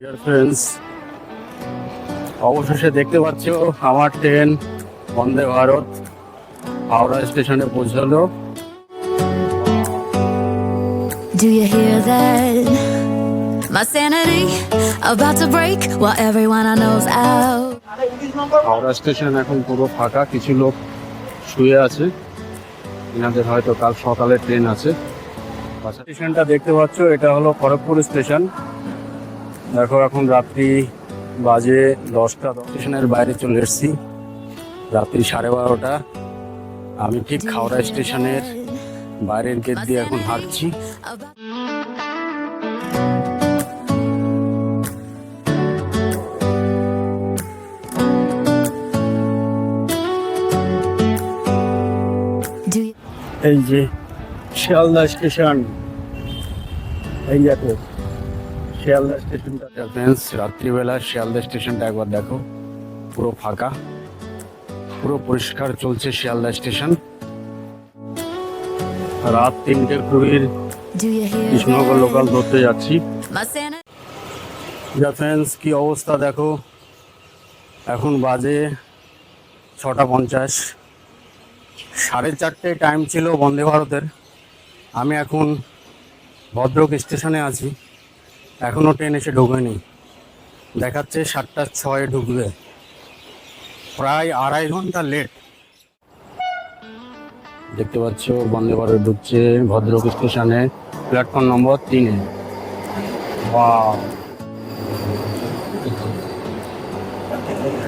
Dear friends, অবশেষে দেখতে পাচ্ছ আমার ট্রেন বন্দে ভারত হাওড়া স্টেশনে পৌঁছালো। Do you hear that? My sanity about to break while everyone I know's out. Howrah station এখন পুরো ফাঁকা, কিছু লোক শুয়ে আছে, এনাদের হয়তো কাল সকালে ট্রেন আছে। স্টেশনটা দেখতে পাচ্ছ, এটা হলো খড়গপুর স্টেশন। দেখো এখন রাত্রি বাজে 10টা। স্টেশনের বাইরে চলে এসেছি, রাত্রি 12:30। আমি ঠিক হাওড়া স্টেশনের বাইরের গেট দিয়ে এখন হাঁটছি। এই যে শিয়ালদা স্টেশন, এই দেখো শিয়ালদা স্টেশনটা। ফ্রেন্ডস, রাত্রিবেলা শিয়ালদা স্টেশনটা একবার দেখো, পুরো ফাঁকা, পুরো পরিষ্কার চলছে শিয়ালদা স্টেশন। রাত 3:20 কৃষ্ণনগর লোকাল ধরতে যাচ্ছি। ফ্রেন্ডস, কি অবস্থা দেখো, এখন বাজে 6:50। 4:30 টাইম ছিল বন্দে ভারতের। আমি এখন ভদ্রক স্টেশনে আছি, এখনও ট্রেন এসে ঢোকেনি। দেখাচ্ছে 7:06 ঢুকবে, প্রায় 2.5 ঘন্টা লেট। দেখতে পাচ্ছ বন্দে ভারত ঢুকছে ভদ্রক স্টেশনে, প্ল্যাটফর্ম নম্বর 3-এ।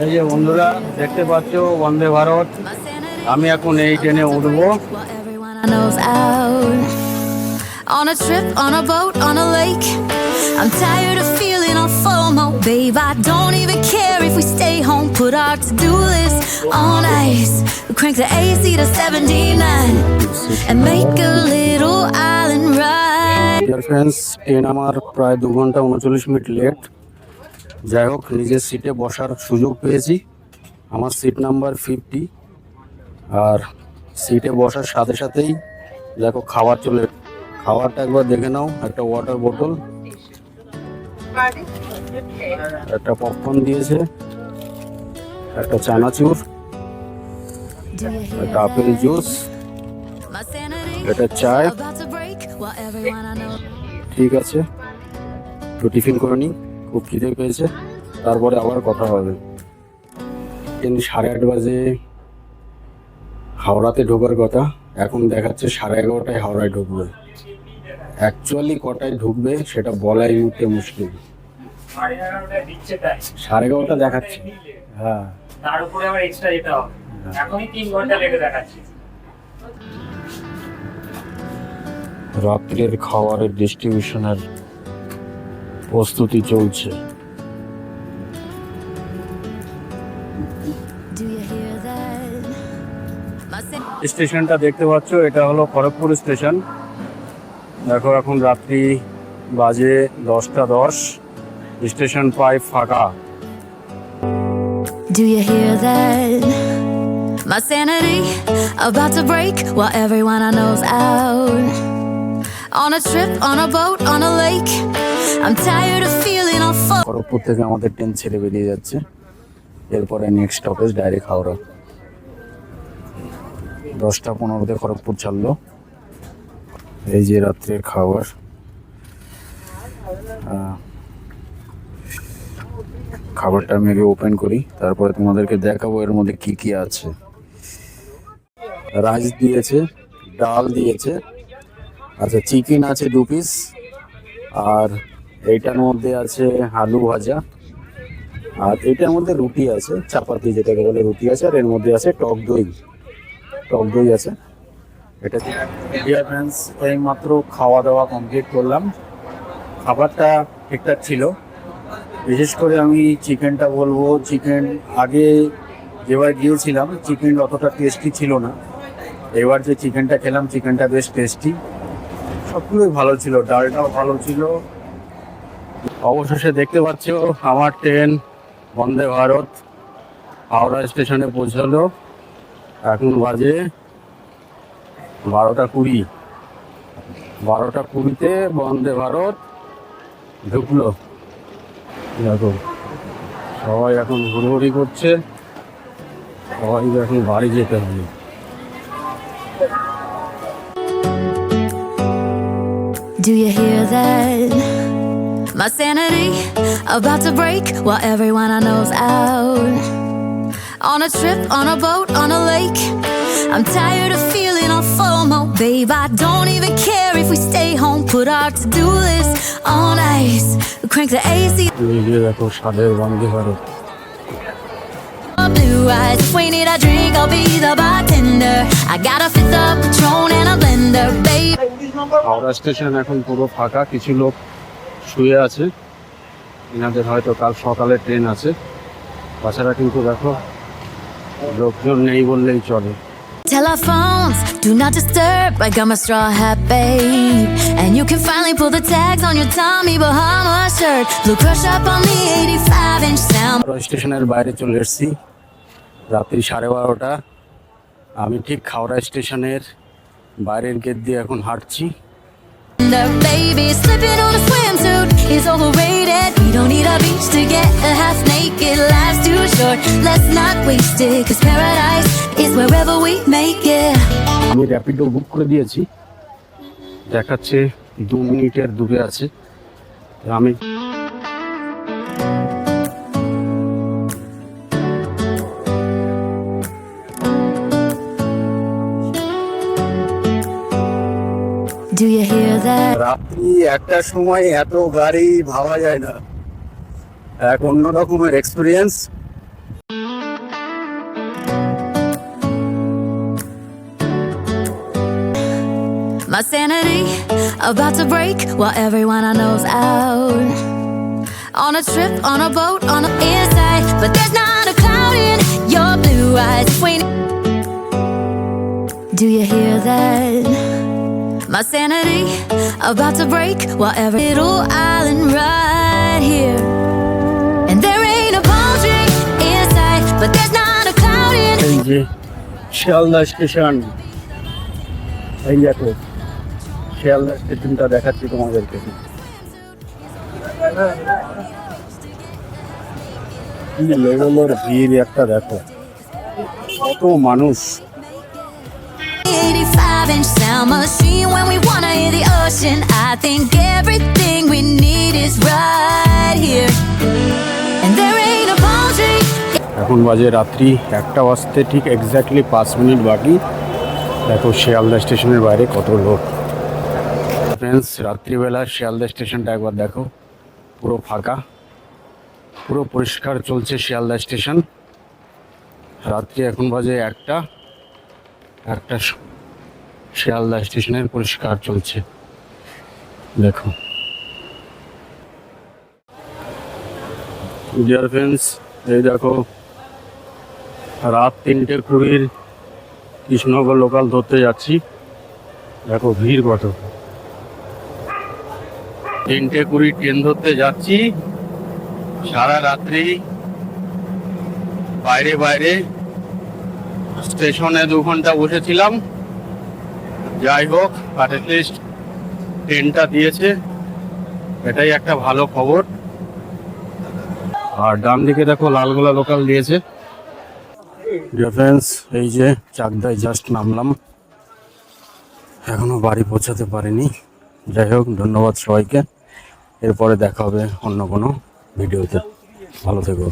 এই যে বন্ধুরা দেখতে পাচ্ছ বন্দে ভারত, আমি এখন এই ট্রেনে উঠবো। On a trip, on a boat, on a lake. I'm tired of feeling on FOMO, babe. I don't even care if we stay home. Put our to-do list on ice. We crank the AC to 79 and make a little island ride. Dear friends, train আমার প্রায় 2 ঘন্টা 39 minute late. যাই হোক, নিজের সিটে বসার সুযোগ পেয়েছি। আমার সিট নাম্বার 50। আর সিটে বসার সাথে সাথেই দেখো খাবার চলে। খাবারটা একবার দেখে নাও, একটা ওয়াটার বোতল, একটা পপকর্ন দিয়েছে, একটা চানাচুর, একটা আপেল জুস, একটা চায়। ঠিক আছে, তো টিফিন করে নিই, খুব খিদে পেয়েছে, তারপরে আবার কথা হবে। কিন্তু 8:30 বাজে হাওড়াতে ঢোকার কথা, এখন দেখাচ্ছে 11:30টায় হাওড়ায় ঢুকবে। অ্যাকচুয়ালি কটায় ঢুকবে সেটা বলাই মুহূর্তে মুশকিল। 11:30 দেখাচ্ছে। হ্যাঁ, তার উপরে আবার এক্সট্রা যেতে হবে, এখনই 3 ঘন্টা লেগে দেখাচ্ছে। রাত্রের খাবারের ডিস্ট্রিবিউশনের প্রস্তুতি চলছে। স্টেশনটা দেখতে পাচ্ছ, এটা হলো খড়গপুর স্টেশন। দেখো এখন রাত্রি বাজে 10:10, স্টেশন প্রায় ফাঁকা। Do you hear that? My sanity about to break while everyone I know's out. On a trip, on a boat, on a lake. I'm tired of feeling on FOMO. Kharagpur থেকে আমাদের train ছেড়ে বেরিয়ে যাচ্ছে, এরপরে next stoppage direct Howrah. 10:15 Kharagpur ছাড়লো। এই যে রাত্রের খাবার, খাবারটা আমি আগে ওপেন করি, তারপরে তোমাদেরকে দেখাবো এর মধ্যে কি কি আছে। রাইস দিয়েছে, ডাল দিয়েছে, আচ্ছা চিকেন আছে 2 পিস, আর এইটার মধ্যে আছে আলু ভাজা, আর এইটার মধ্যে রুটি আছে, চাপাতি যেটাকে বলে রুটি আছে, আর এর মধ্যে আছে টক দই আছে। এটা ডিয়ার ফ্রেন্ডস, এই মাত্র খাওয়া দাওয়া কমপ্লিট করলাম। খাবারটা ঠিকঠাক ছিল, বিশেষ করে আমি চিকেনটা বলবো। চিকেন আগে যেবার গিয়েছিলাম চিকেন অতটা টেস্টি ছিল না, এবার যে চিকেনটা খেলাম চিকেনটা বেশ টেস্টি, সবগুলোই ভালো ছিল, ডালটাও ভালো ছিল। অবশেষে দেখতে পাচ্ছ আমার ট্রেন বন্দে ভারত হাওড়া স্টেশনে পৌঁছালো। এখন বাজে 12:20। 12:20 বন্দে ভারত ঢুকলো। দেখো সবাই এখন ঘুরঘুরি করছে, সবাই এখন বাড়ি যেতে হবে। Do you hear that? My sanity about to break while everyone I know's out. On a trip, on a boat, on a lake. I'm tired of feeling all FOMO, babe. I don't even care if we stay home. Put our to-do list on ice. Crank the AC. এই যে দেখো স্বাদের Vande Bharat. Blue eyes. If we need a drink, I'll be the bartender. I got a fifth of Patron and a blender, babe. Howrah station এখন পুরো ফাঁকা, কিছু লোক শুয়ে আছে, এনাদের হয়তো কাল সকালে ট্রেন আছে। তাছাড়া কিন্তু দেখো লোকজন নেই বললেই চলে। Telephones, do not disturb. I got my straw hat, babe. And you can finally pull the tags on your Tommy Bahama shirt. Blue crush up on the 85-inch sound. Howrah স্টেশনের বাইরে চলে এসেছি, রাত্রি 12:30। আমি ঠিক হাওড়া স্টেশনের বাইরের গেট দিয়ে এখন হাঁটছি। The baby slipping on a swimsuit is overrated. We don't need a beach to get a half naked. Life's too short, let's not waste it. 'Cause paradise is wherever we make it. আমি র্যাপিডো বুক করে দিয়েছি, দেখাচ্ছে 2 মিনিটের দূরে আছে। আমি Do you hear that? রাত্রি 1টার সময় এত গাড়ি ভাবা যায় না, এক অন্য রকমের experience. My sanity about to break while everyone I know's out. On a trip, on a boat, on the inside, but there's not a cloud in your blue eyes. If we Do you hear that? My sanity about to break while every little island right here. And there ain't a palm tree inside, but there's not a cloud in. এই যে Sealdah station, এই দেখো শিয়ালদা স্টেশনটা দেখাচ্ছি তোমাদেরকে। কি লেভেলের ভিড় একটা দেখো, কত মানুষ। 85-inch sound machine when we wanna hear the ocean. I think everything we need is right here. And there ain't a palm tree. এখন বাজে রাত্রি 1টা বাজতে ঠিক এক্স্যাক্টলি 5 মিনিট বাকি। দেখো শিয়ালদা স্টেশনের বাইরে কত লোক। ফ্রেন্ডস, রাত্রিবেলা শিয়ালদা স্টেশনটা একবার দেখো, পুরো ফাঁকা, পুরো পরিষ্কার চলছে শিয়ালদা স্টেশন। রাত্রি এখন বাজে 1টা শিয়ালদা স্টেশনের পরিষ্কার চলছে দেখো। ডিয়ার ফ্রেন্ডস, এই দেখো রাত 3:20 কৃষ্ণনগর লোকাল ধরতে যাচ্ছি, দেখো ভিড় কত। 3:20 ট্রেন ধরতে যাচ্ছি, সারা রাত্রি বাইরে বাইরে স্টেশনে 2 ঘন্টা বসেছিলাম। যাই হোক, বাট লিস্ট ট্রেনটা দিয়েছে, এটাই একটা ভালো খবর। আর ডান দিকে দেখো লালগোলা লোকাল দিয়েছে। ফ্রেন্ডস, এই যে চাকদায় জাস্ট নামলাম, এখনো বাড়ি পৌঁছাতে পারিনি। যাই হোক, ধন্যবাদ সবাইকে। এরপরে দেখা হবে অন্য কোনো ভিডিওতে। ভালো থেকো।